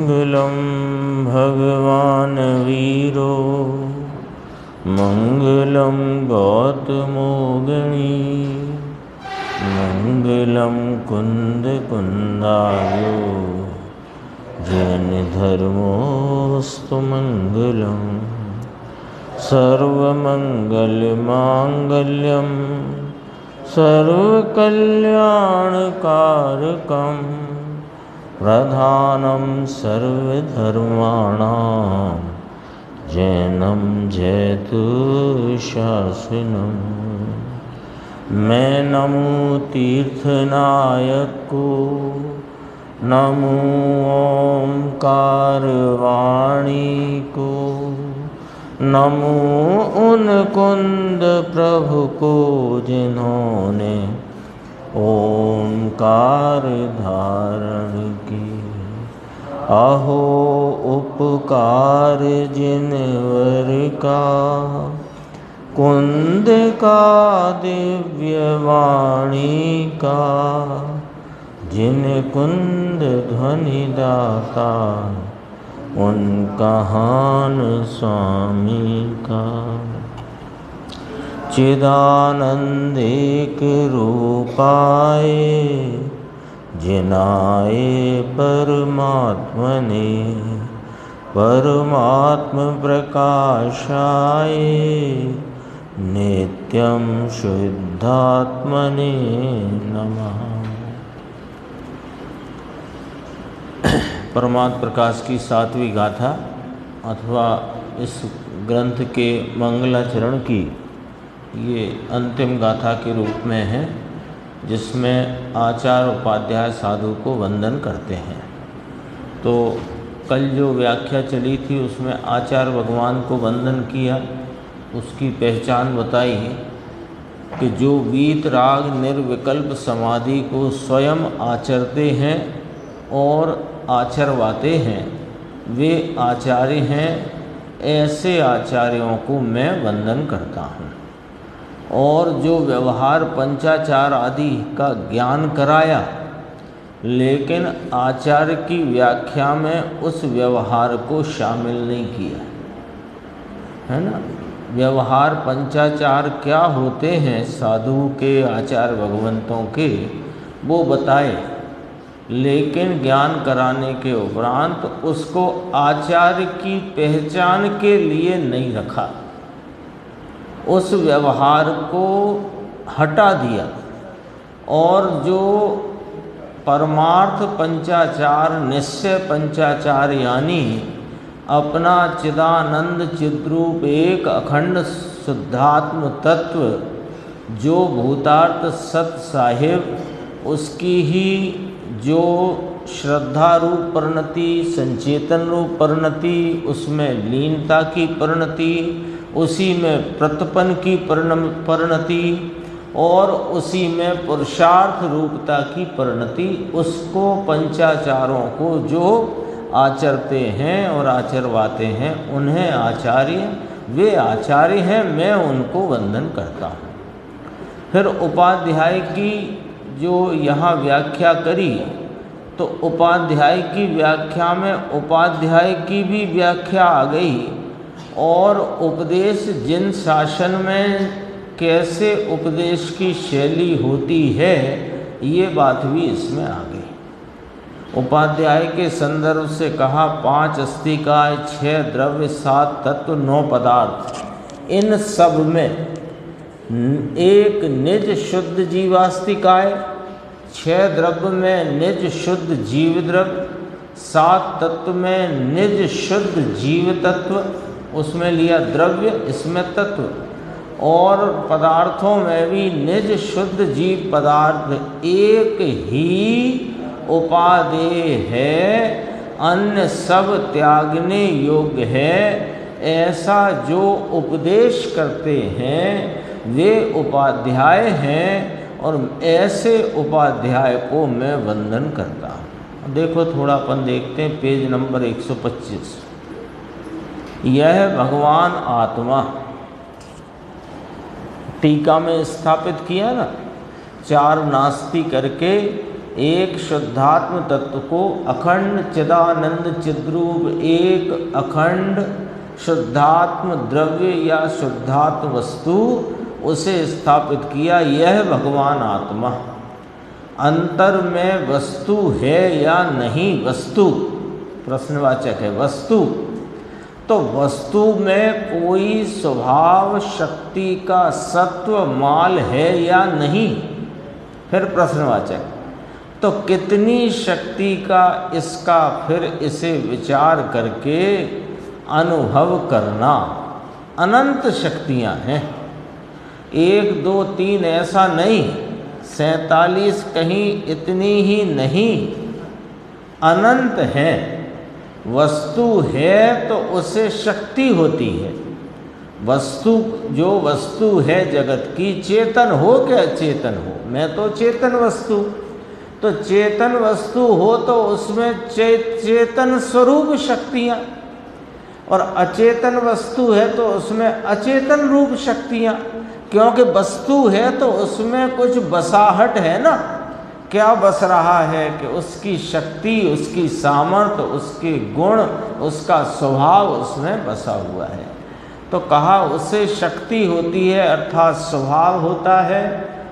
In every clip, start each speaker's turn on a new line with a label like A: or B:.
A: मंगलम भगवान वीरो मंगलम गौतमो गणी मंगलम कुंद कुंदायो जैन धर्मोस्तु मंगलम सर्वमंगल मांगल्यम सर्वकल्याणकारकम प्रधानम सर्वधर्माणां जैनम जयतु शासनम। मैं नमो तीर्थनायक को, नमो ओंकार वाणी को, नमो उन कुंद प्रभु को जिन्होंने ओंकार धारण की। अहो उपकार जिनवर का, कुंद का दिव्य वाणी का, जिन कुंद ध्वनि दाता उनका हान स्वामी का। चिदानंद एक रूपाए जिनाए परमात्मने, परमात्म प्रकाशाय नित्यं शुद्धात्मने नमः। परमात्म प्रकाश की 7वीं गाथा अथवा इस ग्रंथ के मंगलाचरण की ये अंतिम गाथा के रूप में है, जिसमें आचार्य उपाध्याय साधु को वंदन करते हैं। तो कल जो व्याख्या चली थी उसमें आचार्य भगवान को वंदन किया, उसकी पहचान बताई कि जो वीतराग निर्विकल्प समाधि को स्वयं आचरते हैं और आचरवाते हैं, वे आचार्य हैं। ऐसे आचार्यों को मैं वंदन करता हूँ। और जो व्यवहार पंचाचार आदि का ज्ञान कराया, लेकिन आचार्य की व्याख्या में उस व्यवहार को शामिल नहीं किया, है ना। व्यवहार पंचाचार क्या होते हैं साधु के, आचार्य भगवंतों के, वो बताए, लेकिन ज्ञान कराने के उपरांत उसको आचार्य की पहचान के लिए नहीं रखा, उस व्यवहार को हटा दिया। और जो परमार्थ पंचाचार, निश्चय पंचाचार, यानी अपना चिदानंद चिद्रूप एक अखंड शुद्धात्म तत्व जो भूतार्थ सत साहिब, उसकी ही जो श्रद्धा रूप परिणति, संचेतन रूप परिणति, उसमें लीनता की परिणति, उसी में प्रतपन की परिणति और उसी में पुरुषार्थ रूपता की परिणति, उसको पंचाचारों को जो आचरते हैं और आचरवाते हैं उन्हें आचार्य, वे आचार्य हैं, मैं उनको वंदन करता हूँ। फिर उपाध्याय की जो यहाँ व्याख्या करी, तो उपाध्याय की व्याख्या में उपाध्याय की भी व्याख्या आ गई और उपदेश जिन शासन में कैसे उपदेश की शैली होती है, ये बात भी इसमें आ गई। उपाध्याय के संदर्भ से कहा 5 अस्तिकाय, 6 द्रव्य, 7 तत्व, 9 पदार्थ, इन सब में एक निज शुद्ध जीवास्तिकाय, 6 द्रव्य में निज शुद्ध जीव द्रव्य, 7 तत्व में निज शुद्ध जीव तत्व, उसमें लिया द्रव्य, इसमें तत्व, और पदार्थों में भी निज शुद्ध जीव पदार्थ एक ही उपादेय है, अन्य सब त्यागने योग्य है। ऐसा जो उपदेश करते हैं वे उपाध्याय हैं, और ऐसे उपाध्याय को मैं वंदन करता हूँ। देखो थोड़ा अपन देखते हैं पेज नंबर 125। यह भगवान आत्मा टीका में स्थापित किया ना, 4 नास्ति करके एक शुद्धात्म तत्व को अखंड चिदानंद चिद्रूप एक अखंड शुद्धात्म द्रव्य या शुद्धात्म वस्तु उसे स्थापित किया। यह भगवान आत्मा अंतर में वस्तु है या नहीं, वस्तु प्रश्नवाचक है, वस्तु तो वस्तु में कोई स्वभाव शक्ति का सत्व माल है या नहीं, फिर प्रश्नवाचक, तो कितनी शक्ति का इसका फिर इसे विचार करके अनुभव करना। अनंत शक्तियां हैं, 1 2 3 ऐसा नहीं, 47 कहीं इतनी ही नहीं, अनंत है। वस्तु है तो उसे शक्ति होती है। वस्तु जो वस्तु है जगत की, चेतन हो क्या अचेतन हो, मैं तो चेतन वस्तु, तो चेतन वस्तु हो तो उसमें चेतन स्वरूप शक्तियाँ, और अचेतन वस्तु है तो उसमें अचेतन रूप शक्तियाँ। क्योंकि वस्तु है तो उसमें कुछ बसाहट है ना, क्या बस रहा है कि उसकी शक्ति, उसकी सामर्थ्य, उसके गुण, उसका स्वभाव उसमें बसा हुआ है। तो कहा उससे शक्ति होती है अर्थात स्वभाव होता है,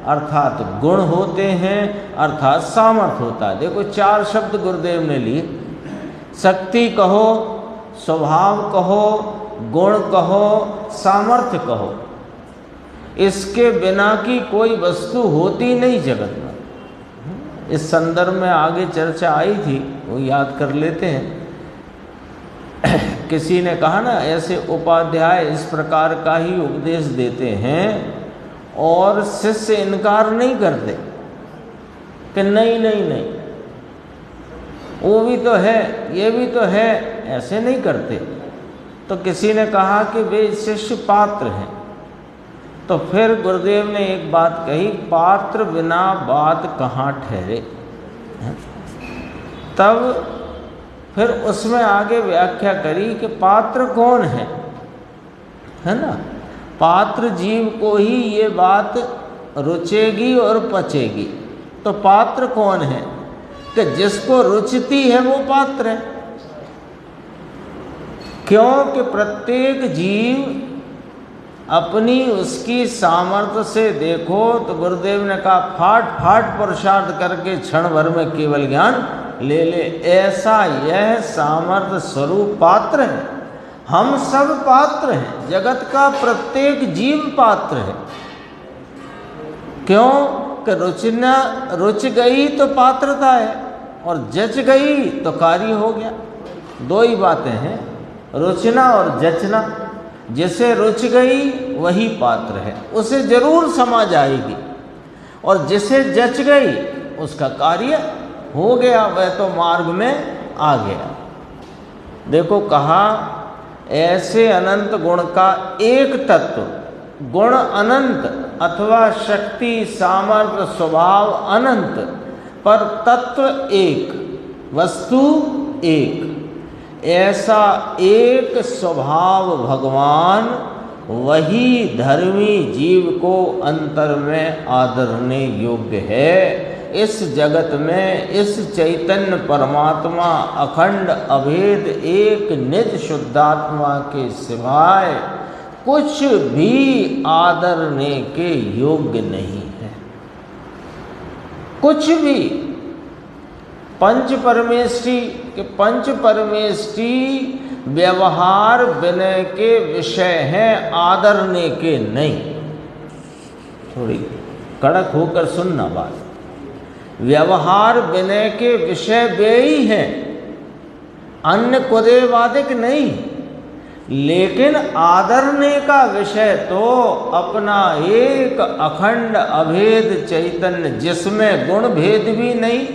A: अर्थात गुण होते हैं, अर्थात सामर्थ्य होता है। देखो 4 शब्द गुरुदेव ने लिए, शक्ति कहो, स्वभाव कहो, गुण कहो, सामर्थ्य कहो। इसके बिना की कोई वस्तु होती नहीं जगत में। इस संदर्भ में आगे चर्चा आई थी, वो याद कर लेते हैं। किसी ने कहा ना, ऐसे उपाध्याय इस प्रकार का ही उपदेश देते हैं और शिष्य इनकार नहीं करते कि नहीं नहीं नहीं, वो भी तो है, ये भी तो है, ऐसे नहीं करते। तो किसी ने कहा कि वे शिष्य पात्र हैं, तो फिर गुरुदेव ने एक बात कही, पात्र बिना बात कहाँ ठहरे। तब फिर उसमें आगे व्याख्या करी कि पात्र कौन है ना, पात्र जीव को ही ये बात रुचेगी और पचेगी। तो पात्र कौन है कि जिसको रुचती है वो पात्र है। क्योंकि प्रत्येक जीव अपनी उसकी सामर्थ्य से देखो तो गुरुदेव ने कहा फाट फाट पुरुषार्थ करके क्षण भर में केवल ज्ञान ले ले, ऐसा यह सामर्थ्य स्वरूप पात्र है। हम सब पात्र हैं, जगत का प्रत्येक जीव पात्र है। क्यों कि रुच गई तो पात्रता है, और जच गई तो कार्य हो गया। 2 ही बातें हैं, रुचना और जचना। जिसे रुच गई वही पात्र है, उसे जरूर समझ आएगी, और जिसे जच गई उसका कार्य हो गया, वह तो मार्ग में आ गया। देखो कहा ऐसे अनंत गुण का एक तत्व, गुण अनंत अथवा शक्ति सामर्थ्य स्वभाव अनंत, पर तत्व एक, वस्तु एक, ऐसा एक स्वभाव भगवान वही धर्मी जीव को अंतर में आदरने योग्य है। इस जगत में इस चैतन्य परमात्मा अखंड अभेद एक निज शुद्धात्मा के सिवाय कुछ भी आदरने के योग्य नहीं है। कुछ भी पंच परमेष्टि व्यवहार विनय के विषय हैं, आदरने के नहीं। थोड़ी कड़क होकर सुनना बात, व्यवहार विनय के विषय वे ही हैं, अन्य कुदेवादिक नहीं। लेकिन आदरने का विषय तो अपना एक अखंड अभेद चैतन्य, जिसमें गुण भेद भी नहीं,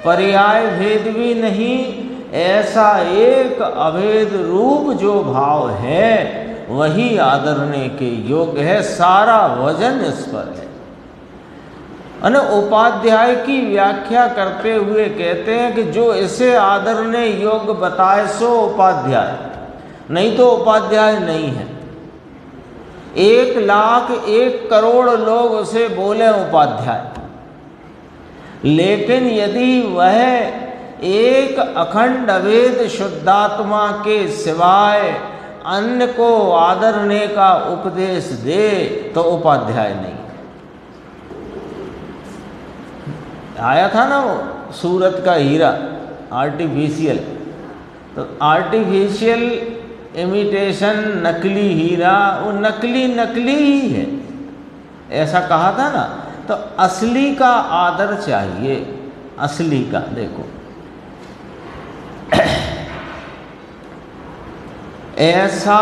A: पर्याय भेद भी नहीं, ऐसा एक अभेद रूप जो भाव है वही आदरने के योग्य है। सारा वजन इस पर है। अन उपाध्याय की व्याख्या करते हुए कहते हैं कि जो इसे आदरने योग्य बताए सो उपाध्याय, नहीं तो उपाध्याय नहीं है। 1 लाख 1 करोड़ लोग उसे बोले उपाध्याय, लेकिन यदि वह एक अखंड अभेद शुद्धात्मा के सिवाय अन्य को आदरने का उपदेश दे तो उपाध्याय नहीं। आया था ना वो सूरत का हीरा आर्टिफिशियल, तो आर्टिफिशियल इमिटेशन नकली हीरा, वो नकली ही है, ऐसा कहा था ना। तो असली का आदर चाहिए, असली का। देखो ऐसा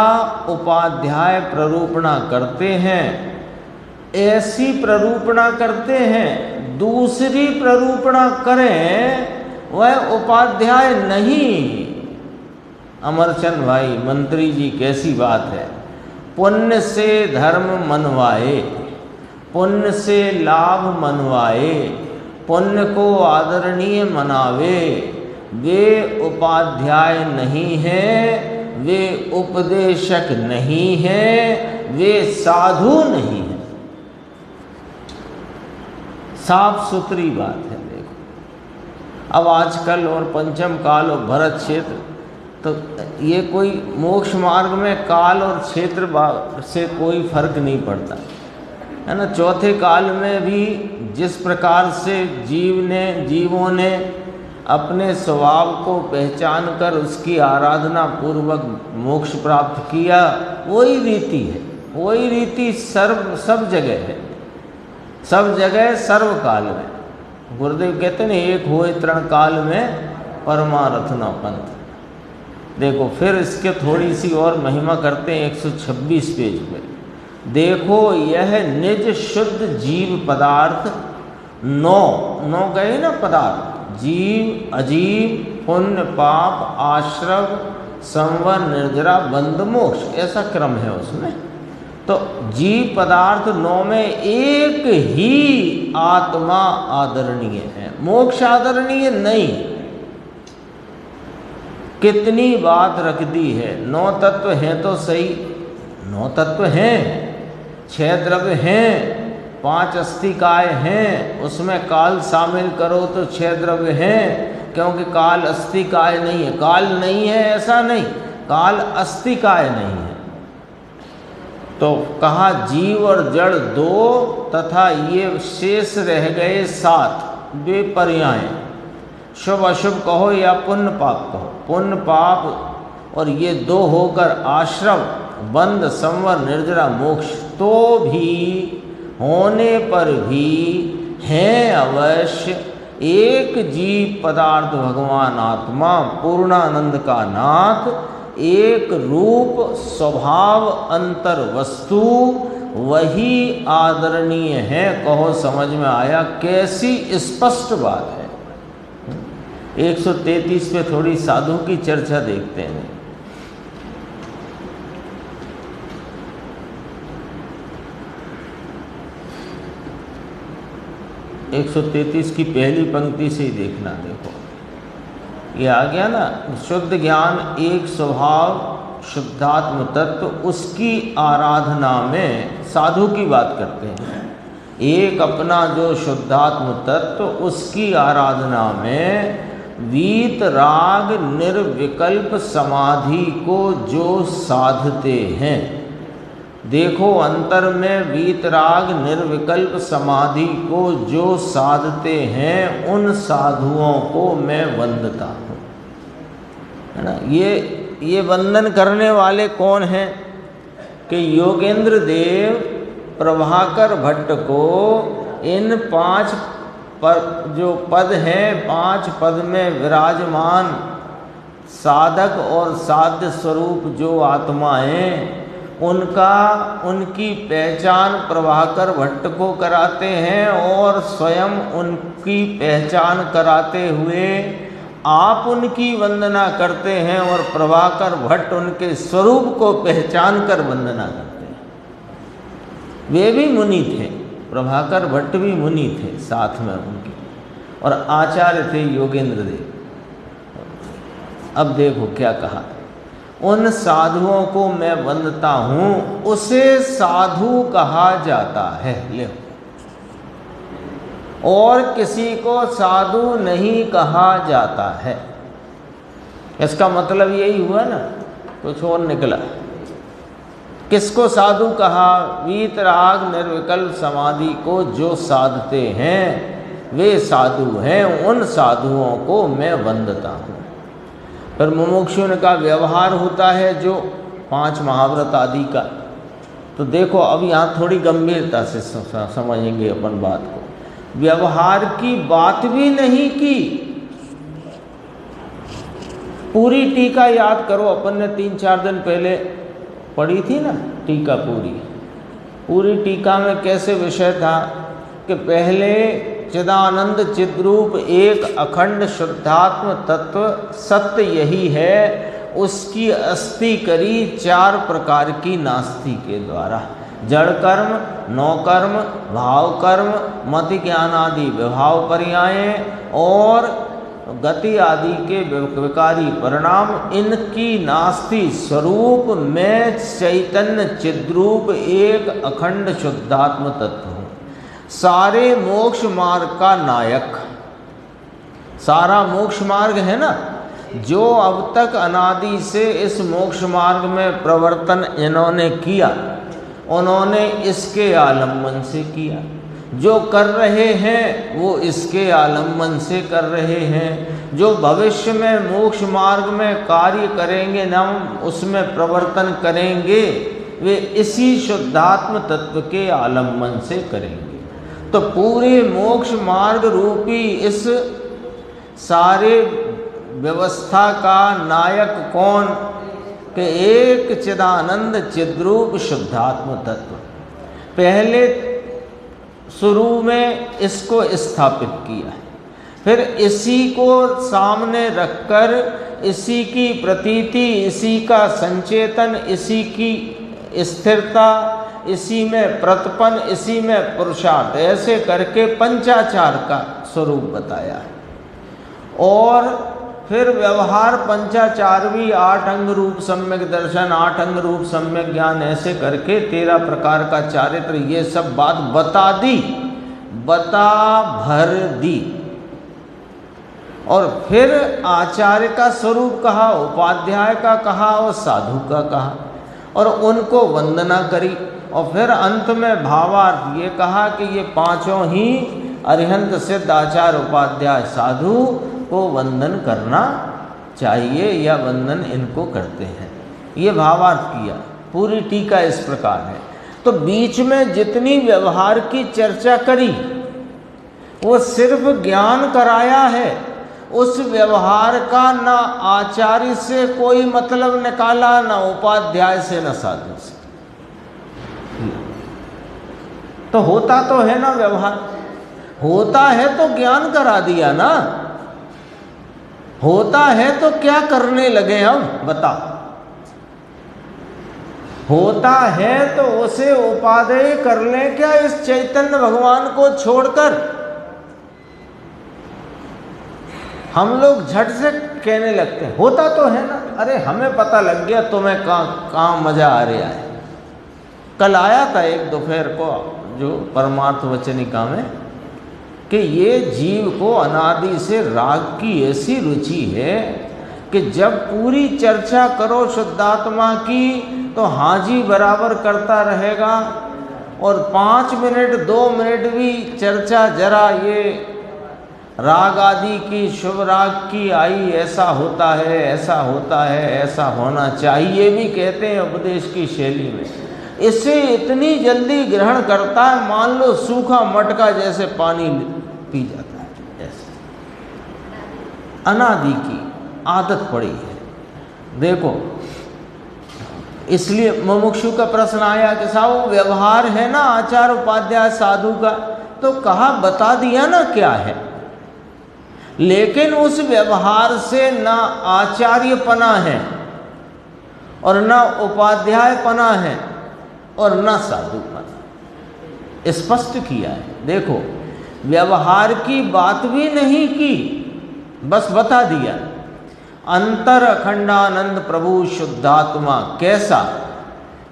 A: उपाध्याय प्ररूपणा करते हैं, ऐसी प्ररूपणा करते हैं, दूसरी प्ररूपणा करें वह उपाध्याय नहीं। अमरचंद भाई मंत्री जी, कैसी बात है। पुण्य से धर्म मनवाए, पुण्य से लाभ मनवाए, पुण्य को आदरणीय मनावे, वे उपाध्याय नहीं है, वे उपदेशक नहीं है, वे साधु नहीं है। साफ सुथरी बात है। देखो अब आजकल और पंचम काल और भरत क्षेत्र, तो ये कोई मोक्ष मार्ग में काल और क्षेत्र से कोई फर्क नहीं पड़ता है ना। चौथे काल में भी जिस प्रकार से जीवों ने अपने स्वभाव को पहचान कर उसकी आराधना पूर्वक मोक्ष प्राप्त किया, वही रीति है, वही रीति सब जगह है, सब जगह सर्व काल में। गुरुदेव कहते हैं एक होए तृण काल में परमारथ न पंथ। देखो फिर इसके थोड़ी सी और महिमा करते हैं 126 पेज पे। देखो यह निज शुद्ध जीव पदार्थ नौ गए ना पदार्थ, जीव अजीव पुण्य पाप आश्रव संवर निर्जरा बंध मोक्ष, ऐसा क्रम है उसमें। तो जीव पदार्थ 9 में एक ही आत्मा आदरणीय है, मोक्ष आदरणीय नहीं। कितनी बात रख दी है। 9 तत्व हैं तो सही, 9 तत्व हैं, 6 द्रव्य हैं, 5 अस्तिकाय हैं, उसमें काल शामिल करो तो 6 द्रव्य हैं, क्योंकि काल अस्तिकाय नहीं है। काल नहीं है ऐसा नहीं, काल अस्तिकाय नहीं है। तो कहा जीव और जड़ 2 तथा ये शेष रह गए 7, वे पर्याय। शुभ अशुभ कहो या पुण्य पाप कहो, पुण्य पाप और ये 2 होकर आश्रव बंध संवर निर्जरा मोक्ष, तो भी होने पर भी हैं अवश्य एक जीव पदार्थ भगवान आत्मा पूर्णानंद का नाथ, एक रूप स्वभाव अंतर वस्तु, वही आदरणीय है। कहो समझ में आया? कैसी स्पष्ट बात है। 133 पे थोड़ी साधु की चर्चा देखते हैं। 133 की पहली पंक्ति से ही देखना। देखो ये आ गया ना, शुद्ध ज्ञान एक स्वभाव शुद्धात्म तत्व, उसकी आराधना में साधु की बात करते हैं। एक अपना जो शुद्धात्म तत्व, उसकी आराधना में वीत राग निर्विकल्प समाधि को जो साधते हैं। देखो अंतर में वीतराग निर्विकल्प समाधि को जो साधते हैं, उन साधुओं को मैं वंदता हूँ, है ना। ये वंदन करने वाले कौन हैं कि योगेंद्र देव प्रभाकर भट्ट को इन 5 जो पद हैं, 5 पद में विराजमान साधक और साध्य स्वरूप जो आत्माएं, उनकी पहचान प्रभाकर भट्ट को कराते हैं और स्वयं उनकी पहचान कराते हुए आप उनकी वंदना करते हैं और प्रभाकर भट्ट उनके स्वरूप को पहचान कर वंदना करते हैं। वे भी मुनि थे, प्रभाकर भट्ट भी मुनि थे साथ में उनके, और आचार्य थे योगेंद्र देव। अब देखो क्या कहा, उन साधुओं को मैं वंदता हूँ, उसे साधु कहा जाता है। ले और किसी को साधु नहीं कहा जाता है। इसका मतलब यही हुआ ना, कुछ और निकला। किसको साधु कहा? वीतराग निर्विकल्प समाधि को जो साधते हैं वे साधु हैं, उन साधुओं को मैं वंदता हूँ। फिर मुमुक्षुन का व्यवहार होता है जो 5 महाव्रत आदि का। तो देखो अब यहाँ थोड़ी गंभीरता से समझेंगे अपन बात को। व्यवहार की बात भी नहीं की। पूरी टीका याद करो, अपन ने 3-4 दिन पहले पढ़ी थी ना टीका। पूरी टीका में कैसे विषय था कि पहले चिदानंद चिद्रूप एक अखंड शुद्धात्म तत्व सत्य यही है, उसकी अस्थि करी 4 प्रकार की नास्ति के द्वारा। जड़ कर्म, नौकर्म, भाव कर्म, मति ज्ञान आदि विभाव पर्याय और गति आदि के विकारी परिणाम, इनकी नास्ति स्वरूप में चैतन्य चिद्रूप एक अखंड शुद्धात्म तत्व हूँ। सारे मोक्ष मार्ग का नायक, सारा मोक्ष मार्ग है ना, जो अब तक अनादि से इस मोक्ष मार्ग में प्रवर्तन इन्होंने किया, उन्होंने इसके आलम्बन से किया। जो कर रहे हैं वो इसके आलम्बन से कर रहे हैं। जो भविष्य में मोक्ष मार्ग में कार्य करेंगे ना, उसमें प्रवर्तन करेंगे, वे इसी शुद्धात्म तत्व के आलम्बन से करेंगे। तो पूरे मोक्ष मार्ग रूपी इस सारे व्यवस्था का नायक कौन? कि एक चिदानंद चिद्रूप शुद्धात्म तत्व। पहले शुरू में इसको स्थापित किया, फिर इसी को सामने रखकर इसी की प्रतीति, इसी का संचेतन, इसी की स्थिरता, इसी में प्रतपन, इसी में पुरुषार्थ, ऐसे करके पंचाचार का स्वरूप बताया है। और फिर व्यवहार पंचाचार भी 8 अंग रूप सम्यक दर्शन, 8 अंग रूप सम्यक ज्ञान, ऐसे करके 13 प्रकार का चारित्र, ये सब बात बता दी, बता भर दी। और फिर आचार्य का स्वरूप कहा, उपाध्याय का कहा और साधु का कहा, और उनको वंदना करी। और फिर अंत में भावार्थ ये कहा कि ये 5 ही अरिहंत सिद्ध आचार्य उपाध्याय साधु को वंदन करना चाहिए या वंदन इनको करते हैं, ये भावार्थ किया। पूरी टीका इस प्रकार है। तो बीच में जितनी व्यवहार की चर्चा करी वो सिर्फ ज्ञान कराया है। उस व्यवहार का ना आचार्य से कोई मतलब निकाला, ना उपाध्याय से, ना साधु से। तो होता तो है ना व्यवहार, होता है तो ज्ञान करा दिया ना, होता है तो क्या करने लगे हम बता। होता है तो उसे उपादेय कर लें क्या इस चैतन्य भगवान को छोड़कर? हम लोग झट से कहने लगते हैं होता तो है ना, अरे हमें पता लग गया तुम्हें कहाँ मजा आ रहा है। कल आया था एक दोपहर को जो परमार्थ वचनिका में कि ये जीव को अनादि से राग की ऐसी रुचि है कि जब पूरी चर्चा करो शुद्धात्मा की तो हाजी बराबर करता रहेगा, और 5 मिनट 2 मिनट भी चर्चा जरा ये राग आदि की, शुभ राग की आई, ऐसा होता है, ऐसा होता है, ऐसा होना चाहिए भी कहते हैं उपदेश की शैली में, इसे इतनी जल्दी ग्रहण करता है मान लो सूखा मटका जैसे पानी पी जाता है। ऐसे अनादि की आदत पड़ी है। देखो इसलिए मुमुक्षु का प्रश्न आया कि साहब व्यवहार है ना आचार्य उपाध्याय साधु का, तो कहा बता दिया ना क्या है, लेकिन उस व्यवहार से ना आचार्यपना है और ना उपाध्यायपना है और ना साधुपना, स्पष्ट किया है। देखो व्यवहार की बात भी नहीं की, बस बता दिया। अंतर अखंडानंद प्रभु शुद्धात्मा कैसा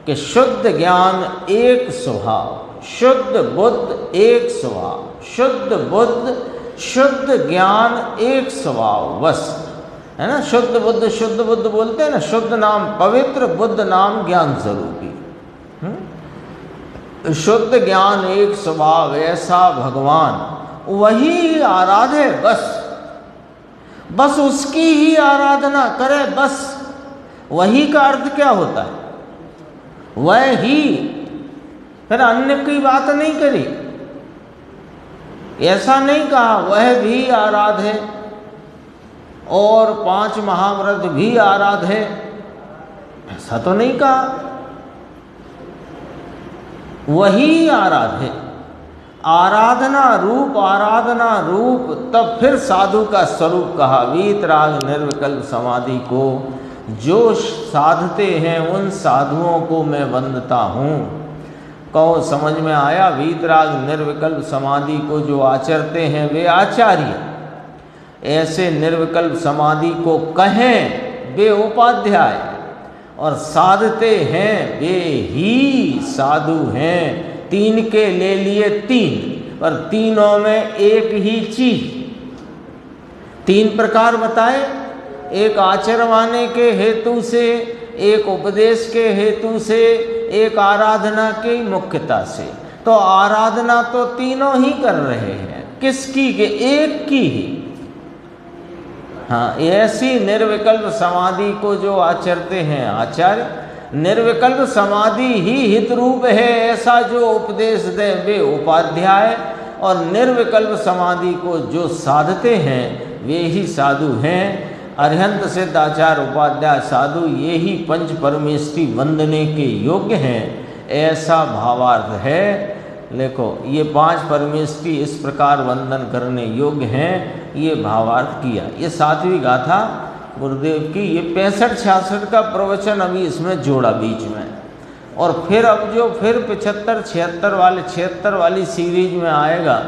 A: कि शुद्ध ज्ञान एक स्वभाव, शुद्ध बुद्ध एक स्वभाव, शुद्ध बुद्ध, शुद्ध ज्ञान, एक स्वभाव बस, है ना। शुद्ध बुद्ध बोलते हैं ना, शुद्ध नाम पवित्र, बुद्ध नाम ज्ञान स्वरूपी। शुद्ध ज्ञान एक स्वभाव, ऐसा भगवान, वही आराध्य बस उसकी ही आराधना करे बस। वही का अर्थ क्या होता है? वह ही, फिर अन्य की बात नहीं करी, ऐसा नहीं कहा वह भी आराध्य है और 5 महाव्रत भी आराध्य है, ऐसा तो नहीं कहा। वही आराध्य है, आराधना रूप। तब फिर साधु का स्वरूप कहा, वीतराग निर्विकल्प समाधि को जो साधते हैं उन साधुओं को मैं वंदता हूँ। कहो समझ में आया? वीतराग निर्विकल्प समाधि को जो आचरते हैं वे आचार्य, ऐसे निर्विकल्प समाधि को कहें वे उपाध्याय, और साधते हैं वे ही साधु हैं। 3 के ले लिए 3, पर तीनों में एक ही चीज, 3 प्रकार बताए, एक आचरवाने के हेतु से, एक उपदेश के हेतु से, एक आराधना की मुख्यता से। तो आराधना तो तीनों ही कर रहे हैं, किसकी? के एक की ही। हाँ, ऐसी निर्विकल्प समाधि को जो आचरते हैं आचार्य, निर्विकल्प समाधि ही हित रूप है ऐसा जो उपदेश दे वे उपाध्याय, और निर्विकल्प समाधि को जो साधते हैं वे ही साधु हैं। अरिहंत सिद्धाचार्य उपाध्याय साधु ये ही पंच परमेष्टि वंदने के योग्य हैं, ऐसा भावार्थ है। देखो ये 5 परमेष्टि इस प्रकार वंदन करने योग्य हैं, ये भावार्थ किया। ये 7वीं गाथा गुरुदेव की, ये 65-66 का प्रवचन अभी इसमें जोड़ा बीच में, और फिर अब जो फिर 75-76 वाली सीरीज में आएगा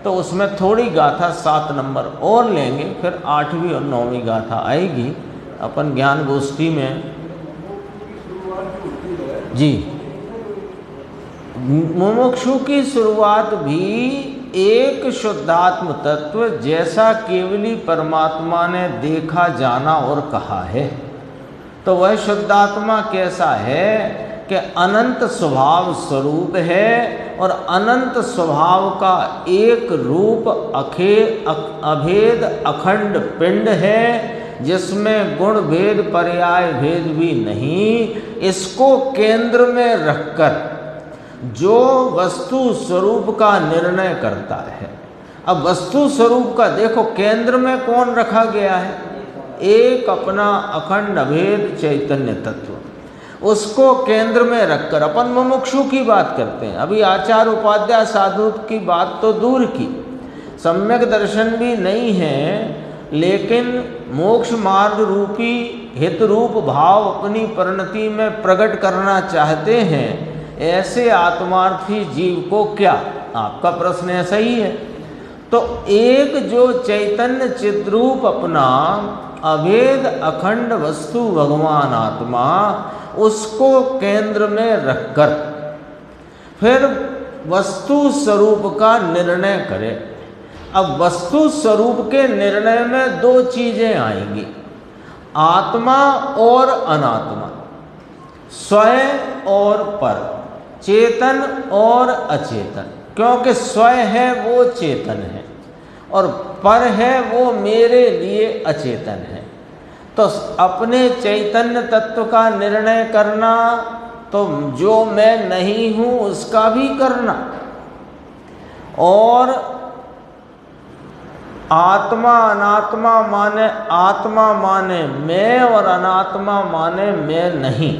A: तो उसमें थोड़ी गाथा 7 नंबर और लेंगे, फिर 8वीं और 9वीं गाथा आएगी अपन ज्ञान गोष्ठी में। जी, मुमुक्षु की शुरुआत भी एक शुद्धात्म तत्व जैसा केवली परमात्मा ने देखा, जाना और कहा है। तो वह शुद्धात्मा कैसा है कि अनंत स्वभाव स्वरूप है, और अनंत स्वभाव का एक रूप अभेद अखंड पिंड है, जिसमें गुण भेद पर्याय भेद भी नहीं। इसको केंद्र में रखकर जो वस्तु स्वरूप का निर्णय करता है। अब वस्तु स्वरूप का देखो केंद्र में कौन रखा गया है? एक अपना अखंड अभेद चैतन्य तत्व, उसको केंद्र में रखकर अपन मुमुक्षु की बात करते हैं। अभी आचार्य उपाध्याय साधु की बात तो दूर की, सम्यक दर्शन भी नहीं है, लेकिन मोक्ष मार्ग रूपी हित रूप भाव अपनी परिणति में प्रकट करना चाहते हैं। ऐसे आत्मार्थी जीव को क्या, आपका प्रश्न ऐसा ही है। तो एक जो चैतन्य चिद्रूप अपना अभेद अखंड वस्तु भगवान आत्मा, उसको केंद्र में रखकर फिर वस्तु स्वरूप का निर्णय करे। अब वस्तु स्वरूप के निर्णय में 2 चीजें आएंगी, आत्मा और अनात्मा, स्वयं और पर, चेतन और अचेतन। क्योंकि स्वयं है वो चेतन है और पर है वो मेरे लिए अचेतन है। तो अपने चैतन्य तत्व का निर्णय करना, तो जो मैं नहीं हूँ उसका भी करना, और आत्मा अनात्मा माने आत्मा माने मैं और अनात्मा माने मैं नहीं,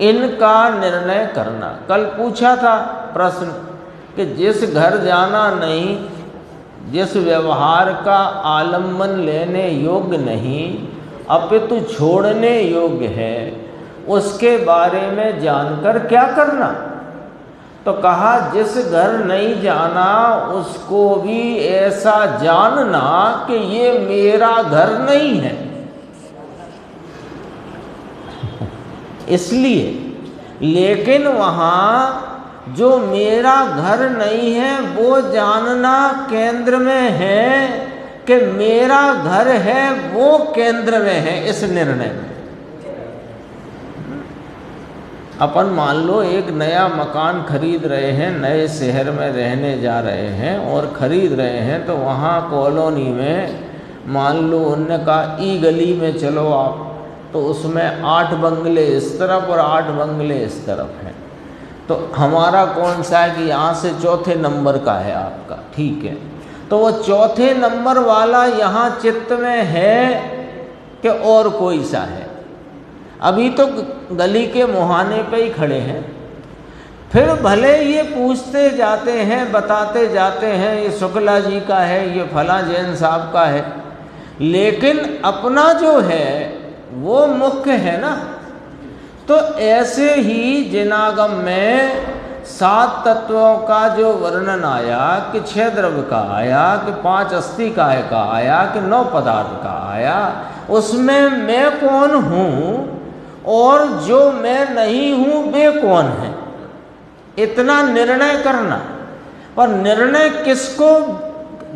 A: इनका निर्णय करना। कल पूछा था प्रश्न कि जिस घर जाना नहीं, जिस व्यवहार का आलम्बन लेने योग्य नहीं अपितु छोड़ने योग्य है, उसके बारे में जानकर क्या करना? तो कहा जिस घर नहीं जाना उसको भी ऐसा जानना कि ये मेरा घर नहीं है। इसलिए, लेकिन वहाँ जो मेरा घर नहीं है वो जानना केंद्र में है कि मेरा घर है वो केंद्र में है। इस निर्णय में अपन मान लो एक नया मकान खरीद रहे हैं, नए शहर में रहने जा रहे हैं और ख़रीद रहे हैं, तो वहाँ कॉलोनी में मान लो उनने कहा ई गली में चलो आप, तो उसमें 8 बंगले इस तरफ और 8 बंगले इस तरफ हैं। तो हमारा कौन सा है कि यहाँ से चौथे नंबर का है आपका, ठीक है। तो वो चौथे नंबर वाला यहाँ चित्त में है कि और कोई सा है। अभी तो गली के मुहाने पे ही खड़े हैं, फिर भले ये पूछते जाते हैं, बताते जाते हैं ये शुक्ला जी का है, ये फला जैन साहब का है, लेकिन अपना जो है वो मुख्य है ना। तो ऐसे ही जिनागम में 7 तत्वों का जो वर्णन आया कि 6 द्रव्य का आया, कि 5 अस्थि काय का आया, कि 9 पदार्थ का आया, उसमें मैं कौन हूँ और जो मैं नहीं हूँ वे कौन है, इतना निर्णय करना। पर निर्णय किसको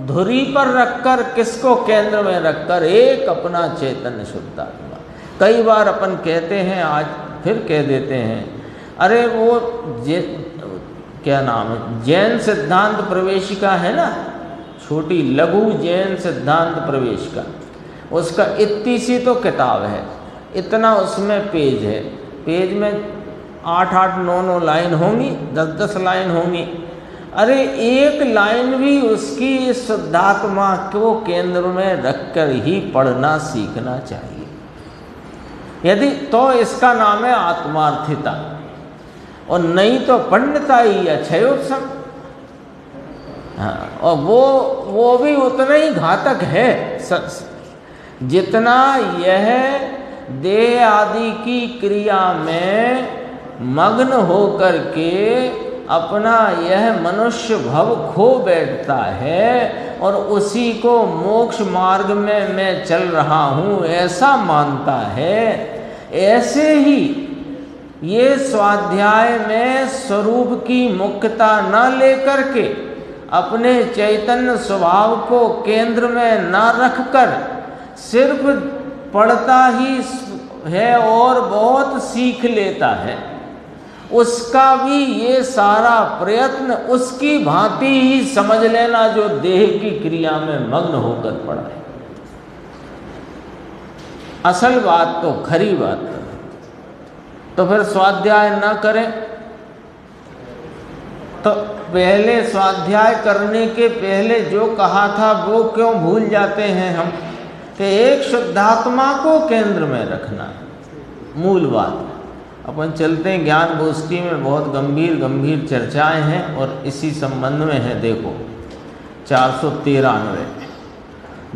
A: धुरी पर रखकर, किसको केंद्र में रखकर? एक अपना चैतन्य शुद्ध आत्मा। कई बार अपन कहते हैं, आज फिर कह देते हैं, अरे वो क्या नाम है, जैन सिद्धांत प्रवेशिका है ना, छोटी लघु जैन सिद्धांत प्रवेशिका, उसका इतनी सी तो किताब है, इतना उसमें पेज है, पेज में 8-8, 9-9 लाइन होंगी, 10-10 लाइन होंगी। अरे एक लाइन भी उसकी शुद्धात्मा को केंद्र में रखकर ही पढ़ना सीखना चाहिए, यदि तो इसका नाम है आत्मार्थिता, और नहीं तो पंडिता ही है, क्षयोत्सव। हाँ, और वो भी उतना ही घातक है जितना यह देह आदि की क्रिया में मग्न होकर के अपना यह मनुष्य भव खो बैठता है और उसी को मोक्ष मार्ग में मैं चल रहा हूँ ऐसा मानता है। ऐसे ही ये स्वाध्याय में स्वरूप की मुख्यता न लेकर के अपने चैतन्य स्वभाव को केंद्र में न रखकर सिर्फ पढ़ता ही है और बहुत सीख लेता है, उसका भी ये सारा प्रयत्न उसकी भांति ही समझ लेना जो देह की क्रिया में मग्न होकर पड़ा है। असल बात तो खरी बात तो फिर स्वाध्याय न करें तो पहले स्वाध्याय करने के पहले जो कहा था वो क्यों भूल जाते हैं हम कि एक शुद्धात्मा को केंद्र में रखना मूल बात। अपन चलते हैं, ज्ञान गोष्ठी में बहुत गंभीर चर्चाएं हैं और इसी संबंध में है। देखो 493,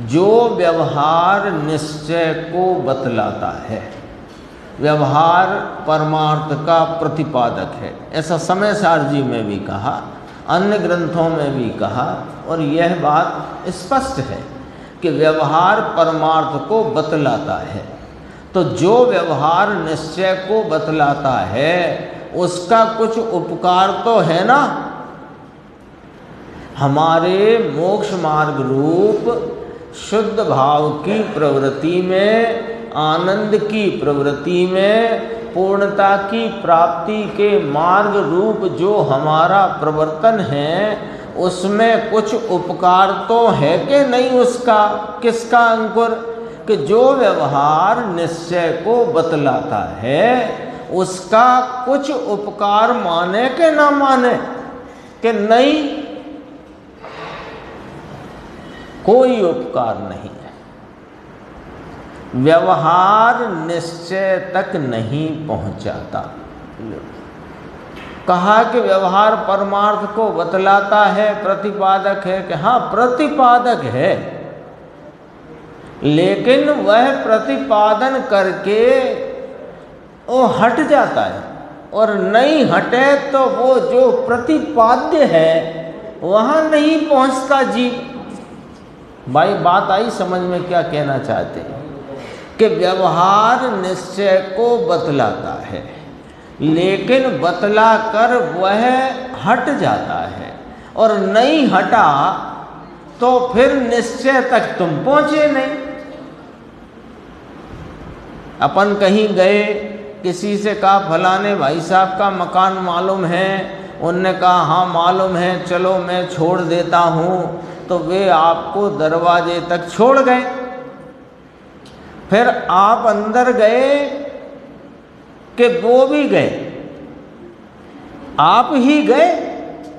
A: जो व्यवहार निश्चय को बतलाता है, व्यवहार परमार्थ का प्रतिपादक है, ऐसा समय सार जी में भी कहा, अन्य ग्रंथों में भी कहा, और यह बात स्पष्ट है कि व्यवहार परमार्थ को बतलाता है। तो जो व्यवहार निश्चय को बतलाता है उसका कुछ उपकार तो है ना, हमारे मोक्ष मार्ग रूप शुद्ध भाव की प्रवृत्ति में, आनंद की प्रवृत्ति में, पूर्णता की प्राप्ति के मार्ग रूप जो हमारा प्रवर्तन है उसमें कुछ उपकार तो है कि नहीं उसका? किसका अंकुर? कि जो व्यवहार निश्चय को बतलाता है उसका कुछ उपकार माने कि ना माने कि नहीं? कोई उपकार नहीं है, व्यवहार निश्चय तक नहीं पहुंचाता। कहा कि व्यवहार परमार्थ को बतलाता है, प्रतिपादक है, कि हाँ प्रतिपादक है, लेकिन वह प्रतिपादन करके वो हट जाता है, और नहीं हटे तो वो जो प्रतिपाद्य है वहाँ नहीं पहुँचता जीव। भाई बात आई समझ में? क्या कहना चाहते हैं कि व्यवहार निश्चय को बतलाता है, लेकिन बतला कर वह हट जाता है, और नहीं हटा तो फिर निश्चय तक तुम पहुंचे नहीं। अपन कहीं गए, किसी से कहा फलाने भाई साहब का मकान मालूम है, उनने कहा हाँ मालूम है, चलो मैं छोड़ देता हूँ, तो वे आपको दरवाजे तक छोड़ गए। फिर आप अंदर गए कि वो भी गए? आप ही गए,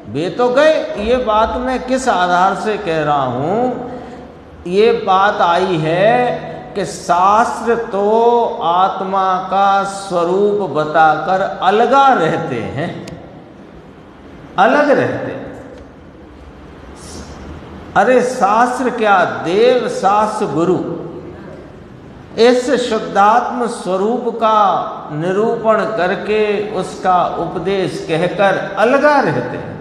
A: वे तो गए। ये बात मैं किस आधार से कह रहा हूँ? ये बात आई है कि शास्त्र तो आत्मा का स्वरूप बताकर अलगा रहते हैं, अलग रहते हैं। अरे शास्त्र क्या, देव शास्त्र गुरु इस शुद्धात्म स्वरूप का निरूपण करके उसका उपदेश कहकर अलगा रहते हैं।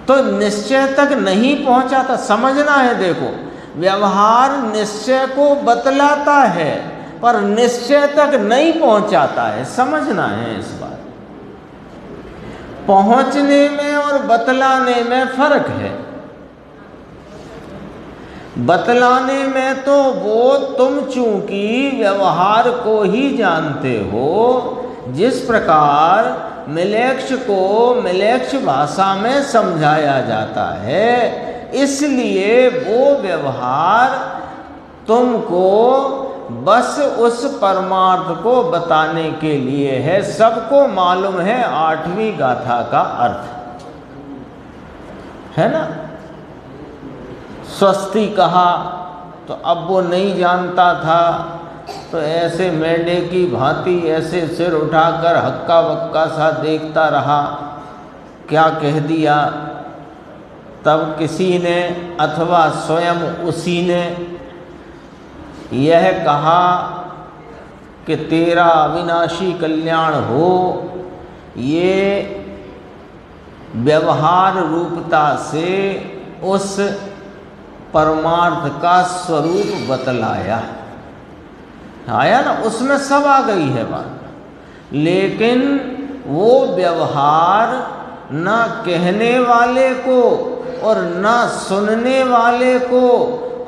A: तो निश्चय तक नहीं पहुंचाता, समझना है। देखो, व्यवहार निश्चय को बतलाता है पर निश्चय तक नहीं पहुंचाता है, समझना है इस बात। पहुंचने में और बतलाने में फर्क है। बतलाने में तो वो तुम चूंकि व्यवहार को ही जानते हो, जिस प्रकार मिलेक्ष को मिलेक्ष भाषा में समझाया जाता है, इसलिए वो व्यवहार तुमको बस उस परमार्थ को बताने के लिए है। सबको मालूम है 8वीं गाथा का अर्थ, है ना? स्वस्ति कहा तो अब वो नहीं जानता था, तो ऐसे मेंढे की भांति ऐसे सिर उठाकर हक्का बक्का सा देखता रहा, क्या कह दिया। तब किसी ने अथवा स्वयं उसी ने यह कहा कि तेरा अविनाशी कल्याण हो। ये व्यवहार रूपता से उस परमार्थ का स्वरूप बतलाया, आया ना? उसमें सब आ गई है बात। लेकिन वो व्यवहार ना कहने वाले को और ना सुनने वाले को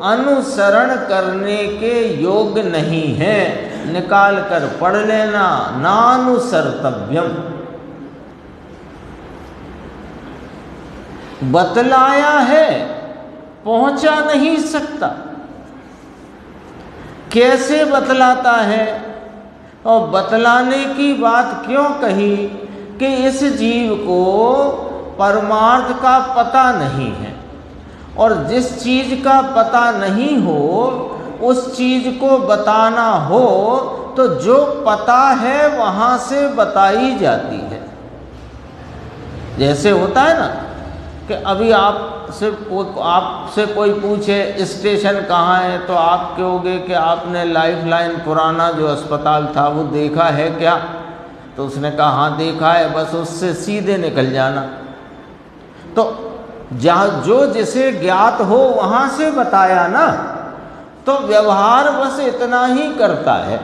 A: अनुसरण करने के योग्य नहीं है। निकाल कर पढ़ लेना, नानुसर्तव्यम। बतलाया है, पहुंचा नहीं सकता। कैसे बतलाता है? और बतलाने की बात क्यों कही कि इस जीव को परमार्थ का पता नहीं है, और जिस चीज का पता नहीं हो उस चीज को बताना हो तो जो पता है वहां से बताई जाती है। जैसे होता है ना कि अभी आपसे कोई पूछे स्टेशन कहाँ है, तो आप कहोगे कि आपने लाइफ लाइन पुराना जो अस्पताल था वो देखा है क्या? तो उसने कहा हाँ देखा है, बस उससे सीधे निकल जाना। तो जहाँ जो जिसे ज्ञात हो वहाँ से बताया ना। तो व्यवहार बस इतना ही करता है,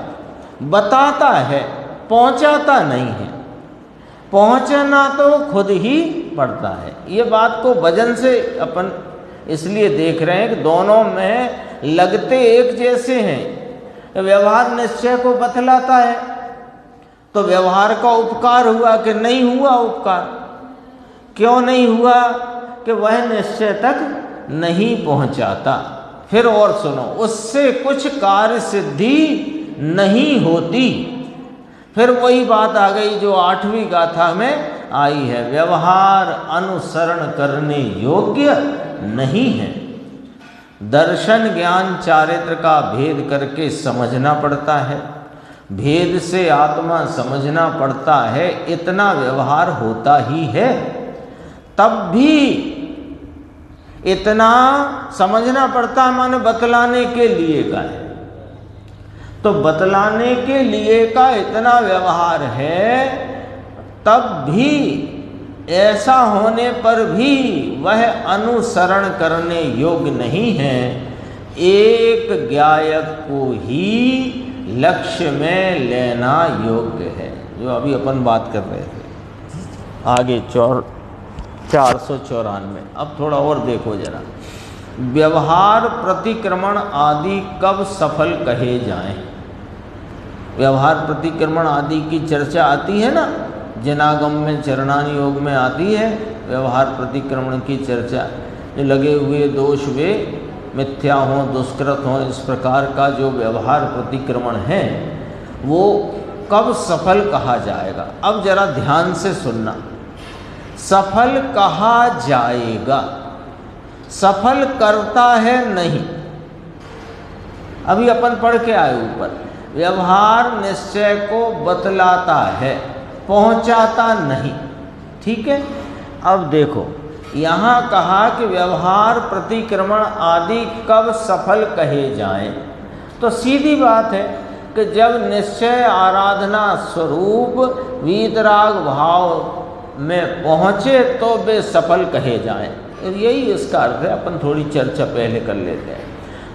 A: बताता है, पहुँचाता नहीं है। पहुँचना तो खुद ही पड़ता है। ये बात को वजन से अपन इसलिए देख रहे हैं कि दोनों में लगते एक जैसे हैं। व्यवहार निश्चय को बतलाता है, तो व्यवहार का उपकार हुआ कि नहीं हुआ उपकार? क्यों नहीं हुआ? कि वह निश्चय तक नहीं पहुंचाता। फिर और सुनो, उससे कुछ कार्य सिद्धि नहीं होती। फिर वही बात आ गई जो 8वीं गाथा में आई है, व्यवहार अनुसरण करने योग्य नहीं है। दर्शन ज्ञान चारित्र का भेद करके समझना पड़ता है, भेद से आत्मा समझना पड़ता है। इतना व्यवहार होता ही है, तब भी इतना समझना पड़ता है, माने बतलाने के लिए का है। तो बतलाने के लिए का इतना व्यवहार है, तब भी ऐसा होने पर भी वह अनुसरण करने योग्य नहीं है। एक ज्ञायक को ही लक्ष्य में लेना योग्य है। जो अभी अपन बात कर रहे थे आगे 494। अब थोड़ा और देखो जरा, व्यवहार प्रतिक्रमण आदि कब सफल कहे जाएं। व्यवहार प्रतिक्रमण आदि की चर्चा आती है ना, जनागम में चरणान योग में आती है व्यवहार प्रतिक्रमण की चर्चा। जो लगे हुए दोष वे मिथ्या हों, दुष्कृत हों, इस प्रकार का जो व्यवहार प्रतिक्रमण है वो कब सफल कहा जाएगा। अब जरा ध्यान से सुनना, सफल कहा जाएगा, सफल करता है नहीं। अभी अपन पढ़ के आए ऊपर, व्यवहार निश्चय को बतलाता है, पहुंचाता नहीं। ठीक है, अब देखो यहाँ कहा कि व्यवहार प्रतिक्रमण आदि कब सफल कहे जाएं, तो सीधी बात है कि जब निश्चय आराधना स्वरूप वीतराग भाव में पहुँचे तो वे सफल कहे जाएं। यही इसका अर्थ है। अपन थोड़ी चर्चा पहले कर लेते हैं।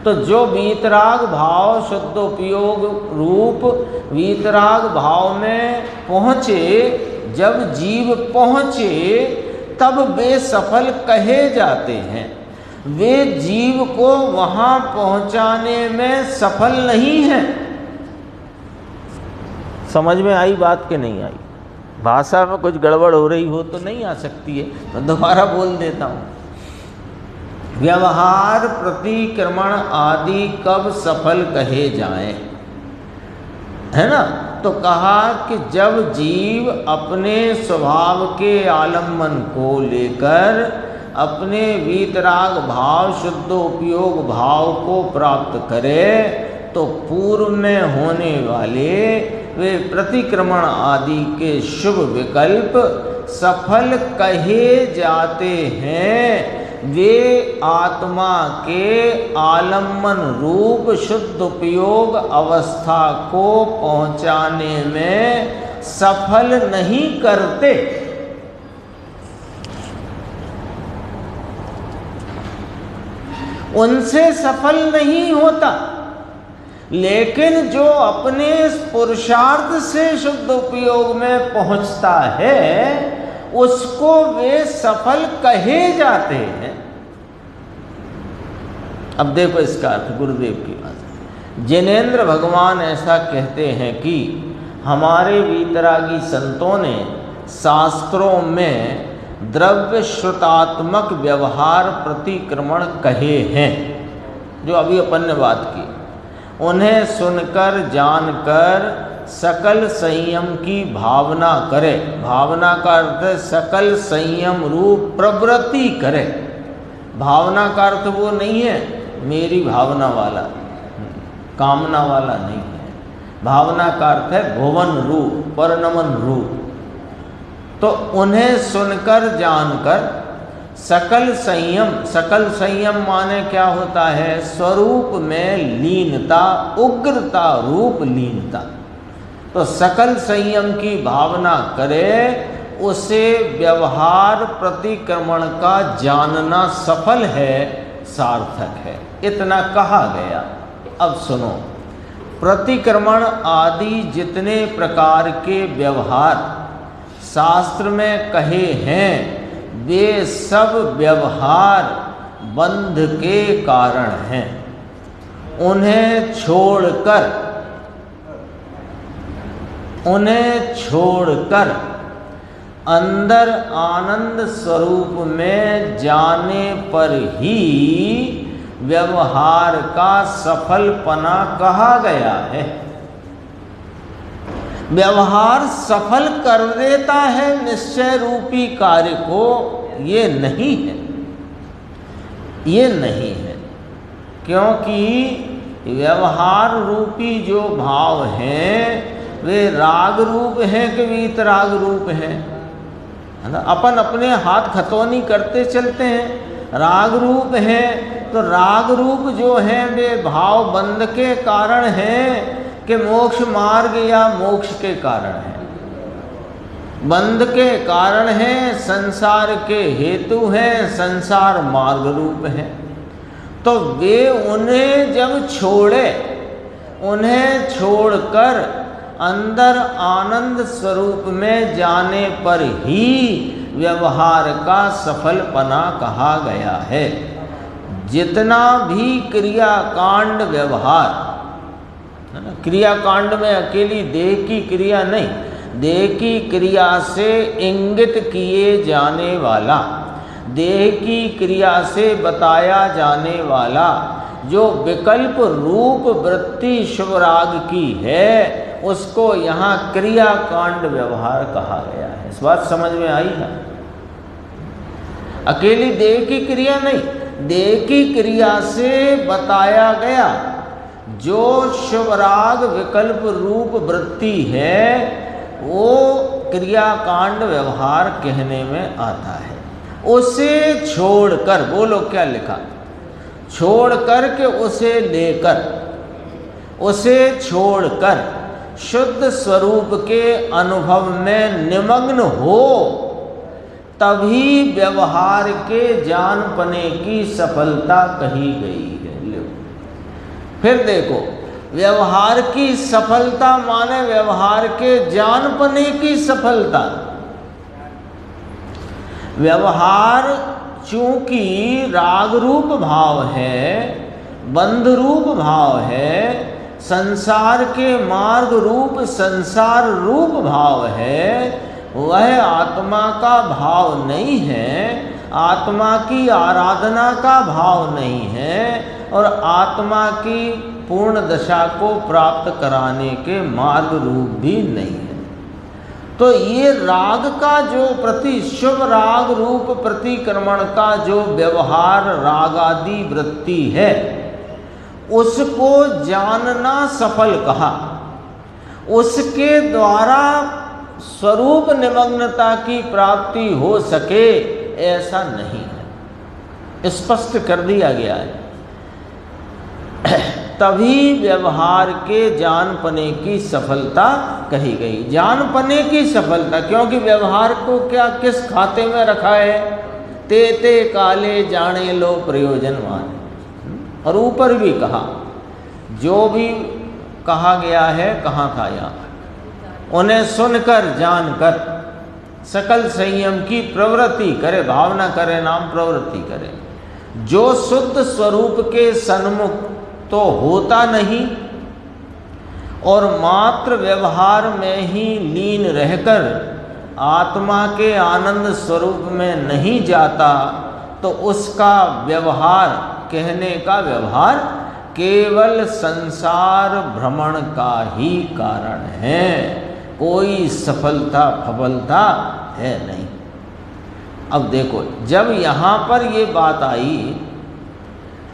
A: तो जो वीतराग भाव शुद्धोपयोग रूप वीतराग भाव में पहुँचे, जब जीव पहुँचे तब वे सफल कहे जाते हैं। वे जीव को वहाँ पहुँचाने में सफल नहीं हैं। समझ में आई बात कि नहीं आई? भाषा में कुछ गड़बड़ हो रही हो तो नहीं आ सकती है, मैं दोबारा बोल देता हूँ। व्यवहार प्रतिक्रमण आदि कब सफल कहे जाएं, है ना? तो कहा कि जब जीव अपने स्वभाव के आलम्बन को लेकर अपने वीतराग भाव शुद्धोपयोग भाव को प्राप्त करे तो पूर्व में होने वाले वे प्रतिक्रमण आदि के शुभ विकल्प सफल कहे जाते हैं। वे आत्मा के आलम्बन रूप शुद्ध उपयोग अवस्था को पहुंचाने में सफल नहीं करते। उनसे सफल नहीं होता, लेकिन जो अपने पुरुषार्थ से शुद्ध उपयोग में पहुंचता है उसको वे सफल कहे जाते हैं। अब देखो इसका अर्थ गुरुदेव की बात। जिनेंद्र भगवान ऐसा कहते हैं कि हमारे वीतरागी संतों ने शास्त्रों में द्रव्य श्रुतात्मक व्यवहार प्रतिक्रमण कहे हैं, जो अभी अपन ने बात की। उन्हें सुनकर जानकर सकल संयम की भावना करे। भावना का अर्थ है सकल संयम रूप प्रवृत्ति करे। भावना का अर्थ वो नहीं है मेरी भावना वाला, कामना वाला नहीं है। भावना का अर्थ है भुवन रूप, परिणमन रूप। तो उन्हें सुनकर जानकर सकल संयम, सकल संयम माने क्या होता है? स्वरूप में लीनता, उग्रता रूप लीनता। तो सकल संयम की भावना करे, उसे व्यवहार प्रतिक्रमण का जानना सफल है, सार्थक है। इतना कहा गया। अब सुनो, प्रतिक्रमण आदि जितने प्रकार के व्यवहार शास्त्र में कहे हैं वे सब व्यवहार बंध के कारण हैं। उन्हें छोड़कर अंदर आनंद स्वरूप में जाने पर ही व्यवहार का सफलपना कहा गया है। व्यवहार सफल कर देता है निश्चय रूपी कार्य को, ये नहीं है, ये नहीं है। क्योंकि व्यवहार रूपी जो भाव हैं वे राग रूप हैं कि वीतराग रूप हैं, है ना? अपन अपने हाथ खतौनी करते चलते हैं, राग रूप हैं। तो राग रूप जो हैं वे भाव बंध के कारण हैं कि मोक्ष मार्ग या मोक्ष के कारण है, बंध के कारण हैं, संसार के हेतु हैं, संसार मार्ग रूप हैं। तो वे उन्हें जब छोड़े, उन्हें छोड़कर अंदर आनंद स्वरूप में जाने पर ही व्यवहार का सफलपना कहा गया है। जितना भी क्रियाकांड व्यवहार है ना, क्रियाकांड में अकेली देह की क्रिया नहीं, देह की क्रिया से इंगित किए जाने वाला, देह की क्रिया से बताया जाने वाला जो विकल्प रूप वृत्ति शुभ राग की है, उसको यहाँ क्रियाकांड व्यवहार कहा गया है। इस बात समझ में आई ना? अकेली देह की क्रिया नहीं, देह की क्रिया से बताया गया जो शुभ राग विकल्प रूप वृत्ति है, वो क्रियाकांड व्यवहार कहने में आता है। उसे छोड़कर, बोलो क्या लिखा, छोड़ कर के उसे लेकर, उसे छोड़कर शुद्ध स्वरूप के अनुभव में निमग्न हो, तभी व्यवहार के जानपने की सफलता कही गई है। लो फिर देखो, व्यवहार की सफलता माने व्यवहार के जानपने की सफलता। व्यवहार चूंकि राग रूप भाव है, बंध रूप भाव है, संसार के मार्ग रूप संसार रूप भाव है, वह आत्मा का भाव नहीं है, आत्मा की आराधना का भाव नहीं है, और आत्मा की पूर्ण दशा को प्राप्त कराने के मार्ग रूप भी नहीं है। तो ये राग का जो प्रति शुभ राग रूप प्रतिक्रमण का जो व्यवहार रागादि वृत्ति है, उसको जानना सफल कहा। उसके द्वारा स्वरूप निमग्नता की प्राप्ति हो सके ऐसा नहीं है, स्पष्ट कर दिया गया है। तभी व्यवहार के जानपने की सफलता कही गई। जानपने की सफलता, क्योंकि व्यवहार को क्या किस खाते में रखा है? ते ते काले जाने लो प्रयोजनवान। और ऊपर भी कहा, जो भी कहा गया है, कहाँ था यहाँ, उन्हें सुनकर जानकर सकल संयम की प्रवृत्ति करे, भावना करे, नाम प्रवृत्ति करे। जो शुद्ध स्वरूप के सन्मुख तो होता नहीं और मात्र व्यवहार में ही लीन रहकर आत्मा के आनंद स्वरूप में नहीं जाता, तो उसका व्यवहार, कहने का व्यवहार, केवल संसार भ्रमण का ही कारण है, कोई सफलता फफलता है नहीं। अब देखो, जब यहाँ पर ये बात आई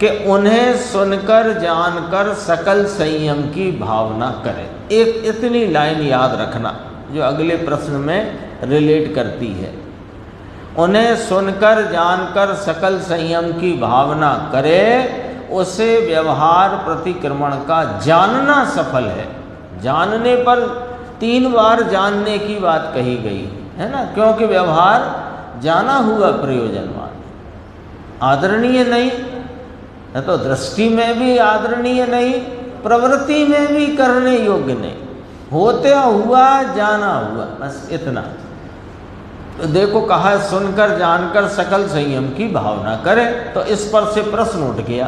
A: कि उन्हें सुनकर जानकर सकल संयम की भावना करें, एक इतनी लाइन याद रखना जो अगले प्रश्न में रिलेट करती है। उन्हें सुनकर जानकर सकल संयम की भावना करे, उसे व्यवहार प्रतिक्रमण का जानना सफल है। जानने पर 3 बार जानने की बात कही गई है ना, क्योंकि व्यवहार जाना हुआ प्रयोजनवान, आदरणीय नहीं है, तो दृष्टि में भी आदरणीय नहीं, प्रवृत्ति में भी करने योग्य नहीं, होते हुआ जाना हुआ, बस इतना। तो देखो कहा सुनकर जानकर सकल संयम की भावना करे, तो इस पर से प्रश्न उठ गया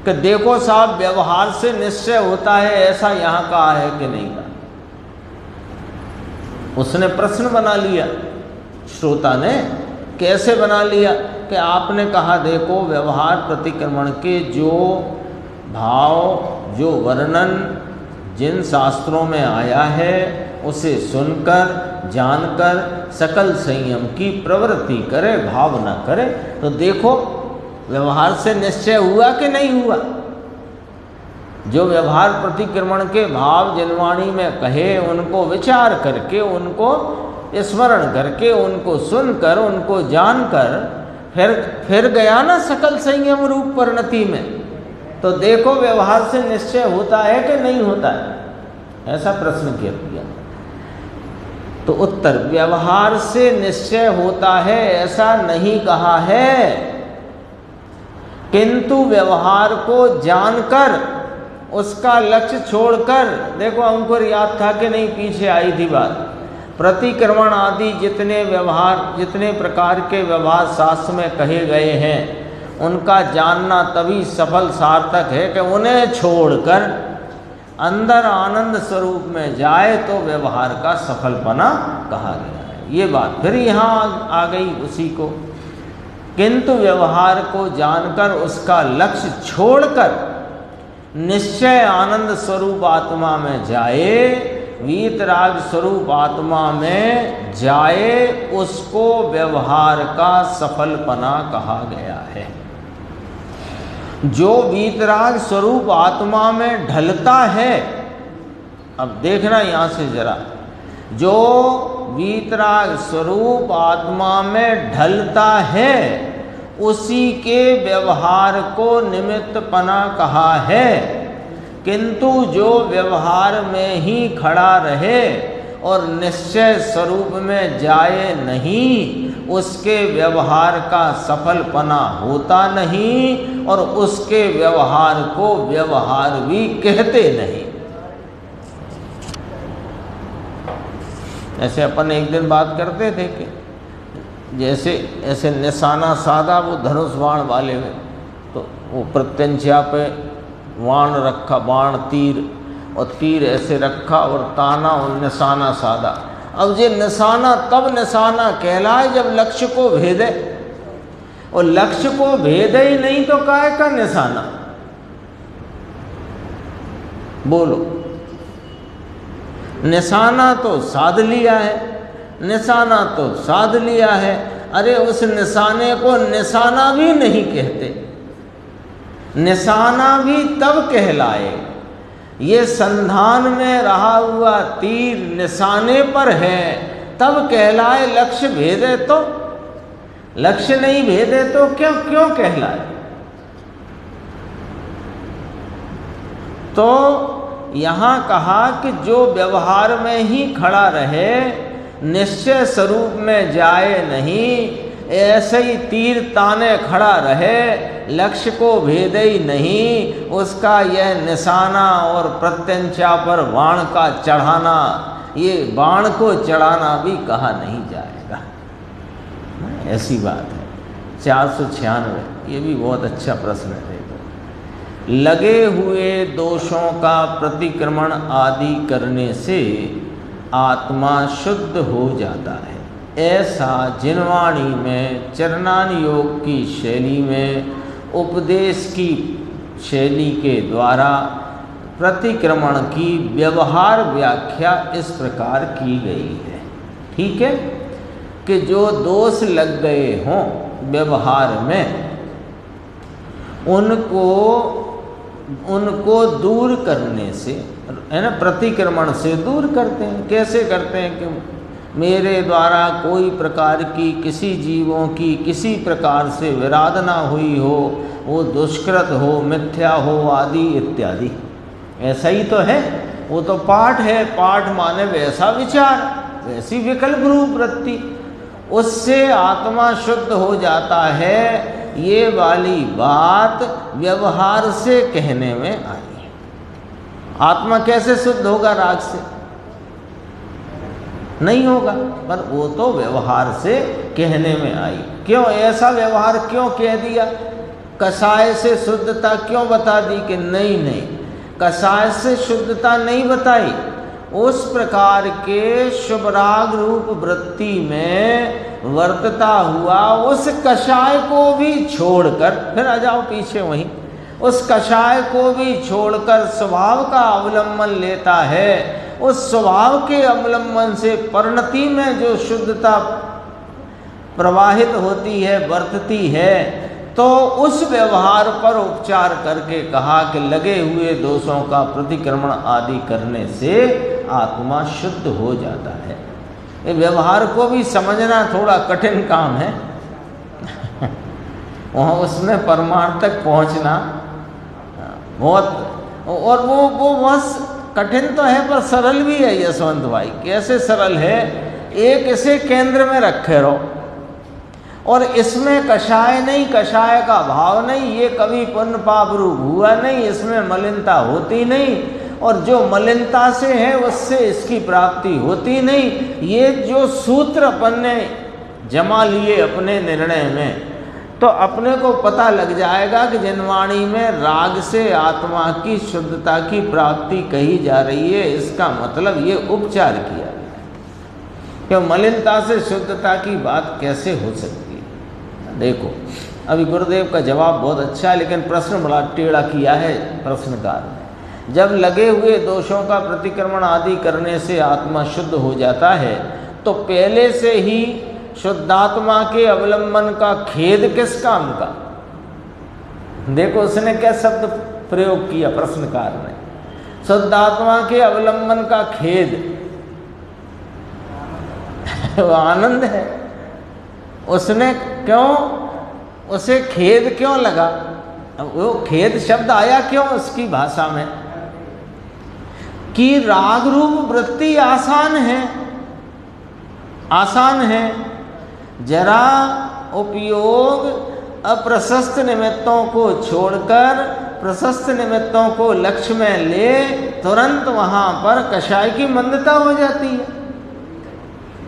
A: कि देखो साहब, व्यवहार से निश्चय होता है, ऐसा यहाँ कहा है कि नहीं कहा? उसने प्रश्न बना लिया, श्रोता ने कैसे बना लिया कि आपने कहा देखो व्यवहार प्रतिक्रमण के जो भाव, जो वर्णन जिन शास्त्रों में आया है, उसे सुनकर जानकर सकल संयम की प्रवृत्ति करे, भावना करे। तो देखो व्यवहार से निश्चय हुआ कि नहीं हुआ? जो व्यवहार प्रतिक्रमण के भाव जिनवाणी में कहे, उनको विचार करके, उनको स्मरण करके, उनको सुनकर, उनको जानकर फिर गया ना सकल संयम रूप परिणति में। तो देखो व्यवहार से निश्चय होता है कि नहीं होता है, ऐसा प्रश्न किया। तो उत्तर, व्यवहार से निश्चय होता है ऐसा नहीं कहा है, किंतु व्यवहार को जानकर उसका लक्ष्य छोड़कर, देखो अंकुर याद था कि नहीं, पीछे आई थी बात, प्रतिक्रमण आदि जितने प्रकार के व्यवहार शास्त्र में कहे गए हैं उनका जानना तभी सफल सार्थक है कि उन्हें छोड़कर अंदर आनंद स्वरूप में जाए तो व्यवहार का सफलपना कहा गया है। ये बात फिर यहाँ आ गई उसी को, किंतु व्यवहार को जानकर उसका लक्ष्य छोड़कर निश्चय आनंद स्वरूप आत्मा में जाए, वीतराग स्वरूप आत्मा में जाए, उसको व्यवहार का सफलपना कहा गया है। जो वीतराग स्वरूप आत्मा में ढलता है, अब देखना यहाँ से जरा, जो वीतराग स्वरूप आत्मा में ढलता है उसी के व्यवहार को निमित्तपना कहा है, किंतु जो व्यवहार में ही खड़ा रहे और निश्चय स्वरूप में जाए नहीं, उसके व्यवहार का सफलपना होता नहीं और उसके व्यवहार को व्यवहार भी कहते नहीं। ऐसे अपन एक दिन बात करते थे कि जैसे ऐसे निशाना साधा वो धनुष बाण वाले में, तो वो प्रत्यंचा पे बाण रखा, बाण तीर, और तीर ऐसे रखा और ताना और निशाना साधा। अब ये निशाना तब निशाना कहलाए जब लक्ष्य को भेदे, और लक्ष्य को भेदे ही नहीं तो काहे का निशाना? बोलो, निशाना तो साध लिया है, निशाना तो साध लिया है, अरे उस निशाने को निशाना भी नहीं कहते, निशाना भी तब कहलाए ये संधान में रहा हुआ तीर निशाने पर है तब कहलाए, लक्ष्य भेदे तो, लक्ष्य नहीं भेदे तो क्यों कहलाए? तो यहाँ कहा कि जो व्यवहार में ही खड़ा रहे, निश्चय स्वरूप में जाए नहीं, ऐसे ही तीर ताने खड़ा रहे, लक्ष्य को भेदे ही नहीं, उसका यह निशाना और प्रत्यंचा पर बाण का चढ़ाना, ये बाण को चढ़ाना भी कहा नहीं जाएगा। ऐसी बात है। 496, ये भी बहुत अच्छा प्रश्न है। देखो, लगे हुए दोषों का प्रतिक्रमण आदि करने से आत्मा शुद्ध हो जाता है, ऐसा जिनवाणी में चरणान योग की शैली में उपदेश की शैली के द्वारा प्रतिक्रमण की व्यवहार व्याख्या इस प्रकार की गई है। ठीक है, कि जो दोष लग गए हों व्यवहार में उनको दूर करने से, है ना, प्रतिक्रमण से दूर करते हैं। कैसे करते हैं? कि मेरे द्वारा कोई प्रकार की किसी जीवों की किसी प्रकार से विराधना हुई हो, वो दुष्कृत हो, मिथ्या हो आदि इत्यादि, ऐसा ही तो है। वो तो पाठ है, पाठ माने वैसा विचार, वैसी विकल्प रूप वृत्ति, उससे आत्मा शुद्ध हो जाता है। ये वाली बात व्यवहार से कहने में आई है। आत्मा कैसे शुद्ध होगा? राग से नहीं होगा, पर वो तो व्यवहार से कहने में आई। क्यों ऐसा व्यवहार क्यों कह दिया? कषाय से शुद्धता क्यों बता दी? कि नहीं, कषाय से शुद्धता नहीं बताई, उस प्रकार के शुभराग रूप वृत्ति में वर्तता हुआ उस कषाय को भी छोड़कर, फिर आ जाओ पीछे वहीं, उस कषाय को भी छोड़कर स्वभाव का अवलंबन लेता है। उस स्वभाव के अवलंबन से परिणति में जो शुद्धता प्रवाहित होती है, वर्तती है, तो उस व्यवहार पर उपचार करके कहा कि लगे हुए दोषों का प्रतिक्रमण आदि करने से आत्मा शुद्ध हो जाता है। ये व्यवहार को भी समझना थोड़ा कठिन काम है वहाँ उसमें परमार्थ तक पहुँचना बहुत, और वो बस कठिन तो है पर सरल भी है। यशवंत भाई, कैसे सरल है? एक इसे केंद्र में रखे रहो और इसमें कषाय नहीं, कषाय का भाव नहीं, ये कभी पुण्य पाप रूप हुआ नहीं, इसमें मलिनता होती नहीं, और जो मलिनता से है उससे इसकी प्राप्ति होती नहीं। ये जो सूत्र अपन ने जमा लिए अपने निर्णय में, तो अपने को पता लग जाएगा कि जिनवाणी में राग से आत्मा की शुद्धता की प्राप्ति कही जा रही है, इसका मतलब ये उपचार किया गया है। क्यों मलिनता से शुद्धता की बात कैसे हो सकती है? देखो अभी गुरुदेव का जवाब बहुत अच्छा है, लेकिन प्रश्न बड़ा टेढ़ा किया है प्रश्नकार ने। जब लगे हुए दोषों का प्रतिक्रमण आदि करने से आत्मा शुद्ध हो जाता है, तो पहले से ही शुद्धात्मा के अवलंबन का खेद किस काम का? देखो उसने क्या शब्द प्रयोग किया प्रश्नकार ने, शुद्धात्मा के अवलंबन का खेद वो आनंद है। उसने क्यों, उसे खेद क्यों लगा? वो खेद शब्द आया क्यों उसकी भाषा में? कि राग रूप वृत्ति आसान है, आसान है। जरा उपयोग अप्रशस्त निमित्तों को छोड़कर प्रशस्त निमित्तों को लक्ष्य में ले, तुरंत वहाँ पर कषाय की मंदता हो जाती है।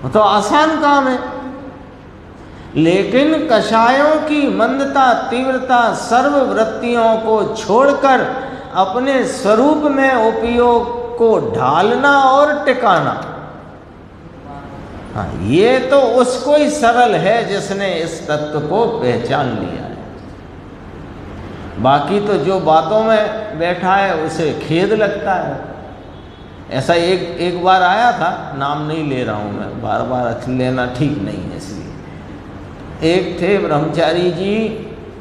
A: वो तो आसान काम है। लेकिन कषायों की मंदता, तीव्रता, सर्व वृत्तियों को छोड़कर अपने स्वरूप में उपयोग को ढालना और टिकाना, हाँ, ये तो उसको ही सरल है जिसने इस तत्व को पहचान लिया है। बाकी तो जो बातों में बैठा है उसे खेद लगता है। ऐसा एक बार आया था, नाम नहीं ले रहा हूँ मैं, बार बार लेना ठीक नहीं है, इसलिए। एक थे ब्रह्मचारी जी,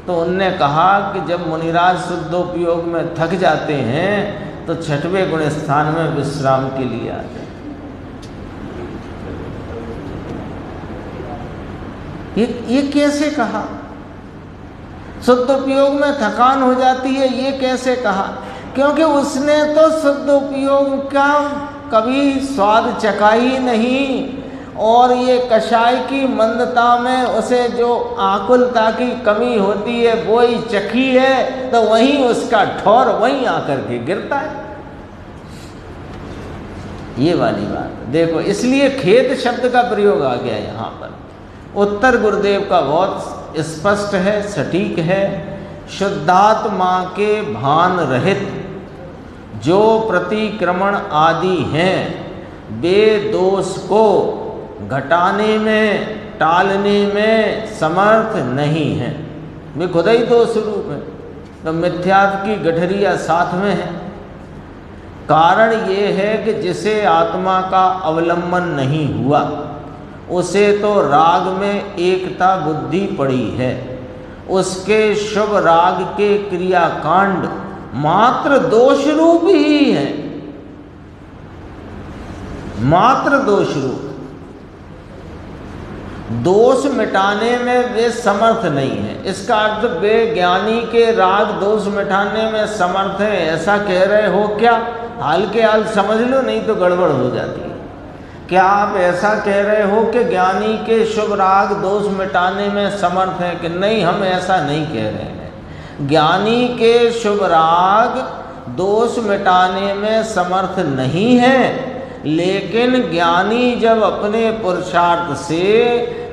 A: तो उनने कहा कि जब मुनिराज शुद्धोपयोग में थक जाते हैं तो छठवें गुण स्थान में विश्राम के लिए आते हैं। ये कैसे कहा? शुद्ध उपयोग में थकान हो जाती है, ये कैसे कहा? क्योंकि उसने तो शुद्ध उपयोग का कभी स्वाद चखा ही नहीं, और ये कषाय की मंदता में उसे जो आकुलता की कमी होती है वो ही चखी है, तो वहीं उसका ठौर वहीं आकर के गिरता है। ये वाली बात देखो, इसलिए खेद शब्द का प्रयोग आ गया यहाँ पर। उत्तर गुरुदेव का बहुत स्पष्ट है, सटीक है। शुद्धात्मा के भान रहित जो प्रतिक्रमण आदि हैं, वे दोष को घटाने में, टालने में समर्थ नहीं है। वे खुद ही दोष रूप है, तो मिथ्यात्व की गठरिया साथ में है। कारण ये है कि जिसे आत्मा का अवलंबन नहीं हुआ, उसे तो राग में एकता बुद्धि पड़ी है। उसके शुभ राग के क्रियाकांड मात्र दोष रूप ही है, मात्र दोष रूप। दोष मिटाने में वे समर्थ नहीं है। इसका अर्थ वे ज्ञानी के राग दोष मिटाने में समर्थ है, ऐसा कह रहे हो क्या? हाल के हाल समझ लो, नहीं तो गड़बड़ हो जाती है। क्या आप ऐसा कह रहे हो कि ज्ञानी के शुभ राग दोष मिटाने में समर्थ है? कि नहीं, हम ऐसा नहीं कह रहे हैं। ज्ञानी के शुभ राग दोष मिटाने में समर्थ नहीं है, लेकिन ज्ञानी जब अपने पुरुषार्थ से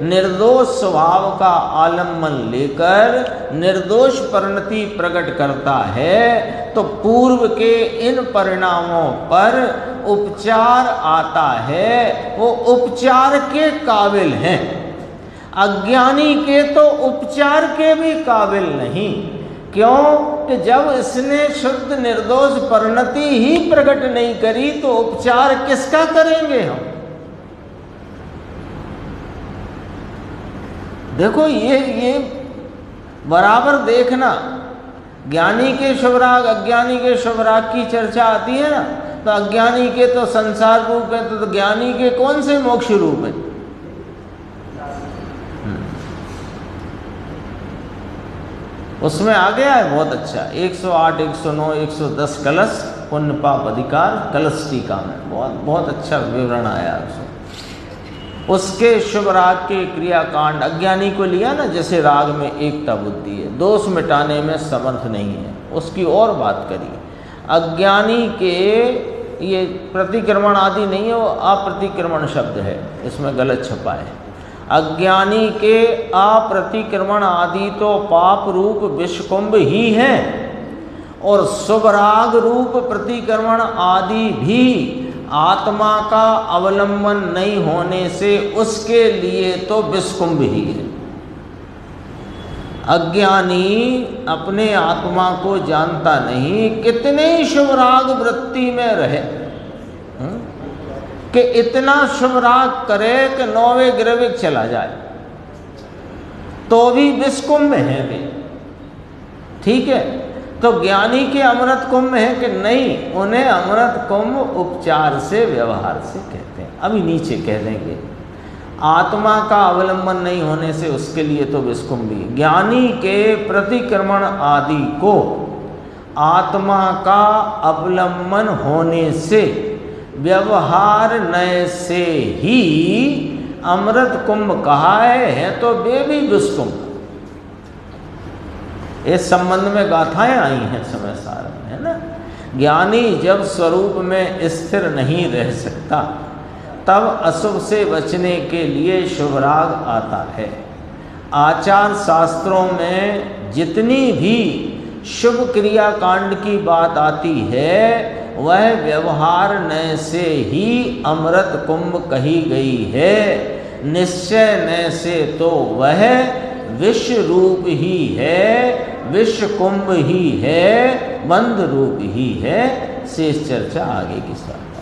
A: निर्दोष स्वभाव का आलम्बन लेकर निर्दोष परिणति प्रकट करता है, तो पूर्व के इन परिणामों पर उपचार आता है, वो उपचार के काबिल हैं। अज्ञानी के तो उपचार के भी काबिल नहीं। क्यों? कि जब इसने शुद्ध निर्दोष परिणति ही प्रकट नहीं करी, तो उपचार किसका करेंगे हम? देखो ये बराबर देखना, ज्ञानी के शुभराग अज्ञानी के शुभराग की चर्चा आती है ना, तो अज्ञानी के तो संसार रूप है, तो ज्ञानी के कौन से मोक्ष रूप है? उसमें आ गया है बहुत अच्छा, 108, 109, 110 कलश पुण्य पाप अधिकार कलश टीका में बहुत बहुत अच्छा विवरण आया उसमें। उसके शुभ राग के क्रियाकांड, अज्ञानी को लिया ना, जैसे राग में एकता बुद्धि है, दोष मिटाने में समर्थ नहीं है, उसकी और बात करिए। अज्ञानी के ये प्रतिक्रमण आदि नहीं है, वो अप्रतिक्रमण शब्द है, इसमें गलत छपा है। अज्ञानी के अप्रतिक्रमण आदि तो पाप रूप विषकुंभ ही है, और शुभराग रूप प्रतिक्रमण आदि भी आत्मा का अवलंबन नहीं होने से उसके लिए तो विषकुंभ ही है। अज्ञानी अपने आत्मा को जानता नहीं, कितने ही शुभराग वृत्ति में रहे, कि इतना शुभराग करे कि 9वें ग्रविक चला जाए, तो भी विषकुंभ है वे, ठीक है। तो ज्ञानी के अमृत कुंभ है कि नहीं, उन्हें अमृत कुंभ उपचार से, व्यवहार से कहते हैं। अभी नीचे कह देंगे, आत्मा का अवलंबन नहीं होने से उसके लिए तो विषकुंभी। ज्ञानी के प्रतिक्रमण आदि को आत्मा का अवलंबन होने से, व्यवहार नय से ही अमृत कुंभ कहा है तो वे भी विषकुंभ। इस संबंध में गाथाएं आई हैं समय सार में, है ना। ज्ञानी जब स्वरूप में स्थिर नहीं रह सकता, तब अशुभ से बचने के लिए शुभ राग आता है। आचार शास्त्रों में जितनी भी शुभ क्रिया कांड की बात आती है, वह व्यवहार नय से ही अमृत कुंभ कही गई है। निश्चय नय से तो वह विष रूप ही है, विष कुंभ ही है, बंध रूप ही है। शेष चर्चा आगे की साथ।